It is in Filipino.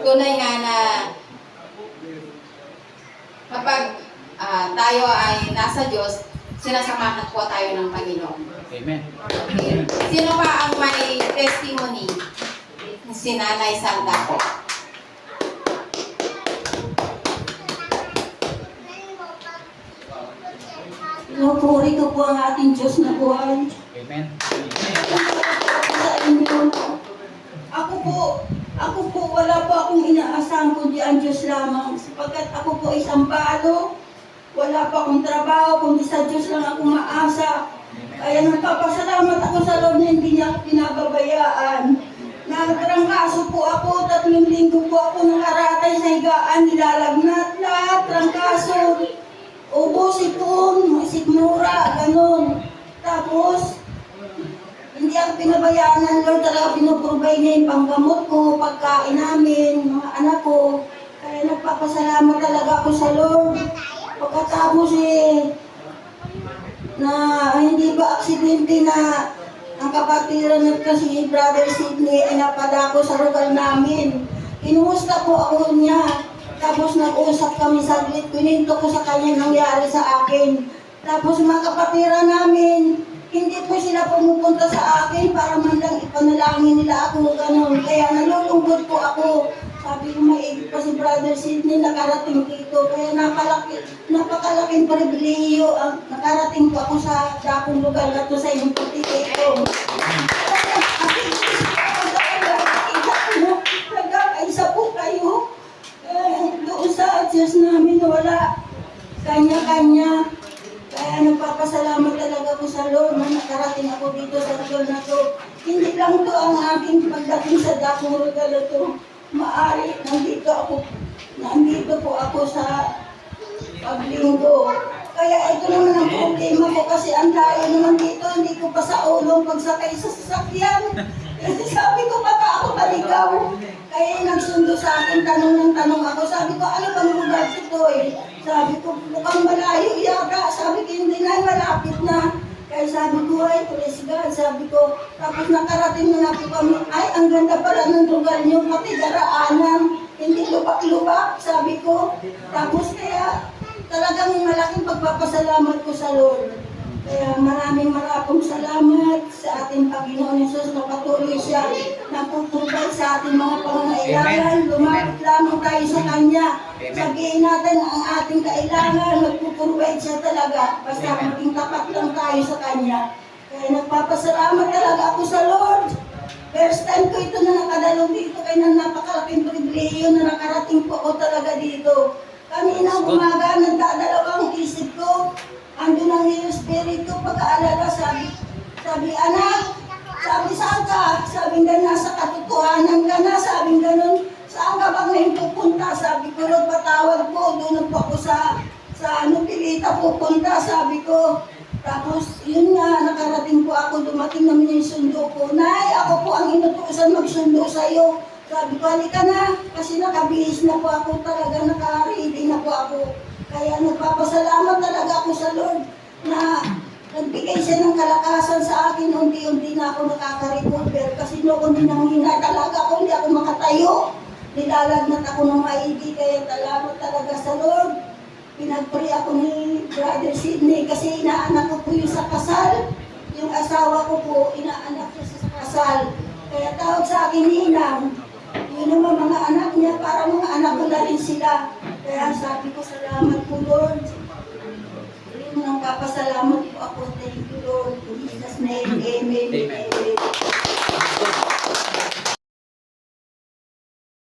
tunay nga na kapag tayo ay nasa Diyos, sinasamahan po tayo ng Panginoon. Amen. Okay. Sino pa ang may testimony? Si Nanay Santa po. Pinupuri ko po ang ating Diyos na buhay. Amen. Sa inyo. Ako po, wala po akong inaasahan kundi ang Diyos lamang. Sapagkat ako po isang balo, wala pa akong trabaho, kundi sa Diyos lang ako maasa. Kaya nagpapasalamat ako sa Lord na hindi niya ako pinababayaan. Nagtrangkaso po ako, 3 linggo po ako nakaratay sa higaan, nilalagnat lahat, trangkaso. Ubo, sipon, sikmura, ganun. Tapos, hindi ako pinabayaan ng Lord, talaga pinuprovide niya yung panggamot ko, pagkain namin, mga anak ko. Kaya nagpapasalamat talaga ako sa Lord. Pagkatapos na hindi ba aksidente na ang kapatiran na kasi Brother Sidney ay napadako sa lugar namin. Kinumusta po ako niya. Tapos nag-usap kami saglit, pininto ko sa kanya nangyari sa akin. Tapos mga kapatiran namin, hindi po sila pumupunta sa akin para man lang ipanalangin nila ako, ganun. Kaya nalulungkot po ako. Sabi ko, maigit pa si Brother Sidney, nakarating dito. Kaya napakalaking pribilehiyo ang nakarating po ako sa dakong lugar na to sa inyong pagtitito. Nagkakaisa po kayo. Doon sa Diyos namin wala kanya-kanya. Kaya nagpapasalamat talaga ako sa Lord na nakarating ako dito sa lugar na to. Hindi lang to ang aking pagdating sa dakong lugar na to. Maari, nandito po ako sa paglinggo. Kaya ito naman ang problema ko kasi ang layo naman dito, hindi ko pa sa ulong pagsakay sa sasakyan. Kasi sabi ko, baka ako maligaw. Kaya nagsundo sa akin, tanong ng tanong ako. Sabi ko, ano bang lugar ito eh? Sabi ko, mukhang malayo yata. Sabi ko, hindi na, malapit na. Kaya sabi ko, ay, praise God. Sabi ko, tapos nakarating na po kami, ay, ang ganda pala ng lugar niyo, pati daraanan. Hindi lubak-lubak, sabi ko. Tapos kaya, talagang malaking pagpapasalamat ko sa Lord. Kaya maraming salamat sa ating Panginoon Jesus na patuloy siya napuprovide sa ating mga pangangailangan. Lumapit lamang tayo sa Kanya. Sabihin natin ang ating kailangan, magpuprovide siya talaga. Basta maging tapat lang tayo sa Kanya. Kaya nagpapasalamat talaga ako sa Lord. First time ko ito na nakadalo dito, kaya napakalaking pribilehiyo na nakarating po ako talaga dito. Kanina umaga, nagdadalawang isip ko. Andun ang Espiritu, pag-aalala, sabi, anak, sabi, saan ka? Sabi nga, nasa katotohanan ka na, sabi ganun, saan ka ba ngayon pupunta? Sabi ko, Lord, patawad po, doon po ako sa Pilita pupunta, sabi ko. Tapos, yun nga, nakarating po ako, dumating namin yung sundo ko. Nay, ako po ang inutusan magsundo sa'yo. Sabi ko, halika na, kasi nakabihis na po ako talaga, naka-ready na po ako. Kaya nagpapasalamat talaga ako sa Lord na nagbigay siya ng kalakasan sa akin. Unti-unti na ako nakaka-recover kasi noon din ang hina talaga ako, hindi ako makatayo. Nilalagnat ako ng maigi, kaya salamat talaga sa Lord. Pinag-pray ako ni Brother Sidney kasi inaanak ko po yung sa kasal. Yung asawa ko po, inaanak siya sa kasal. Kaya tawag sa akin, Ninang. Yun naman mga anak niya, para mga anak ko na rin sila. Kaya sabi ko, salamat po Lord. Rin nang papasalamat po ako. Thank you Lord. In Jesus' name, amen.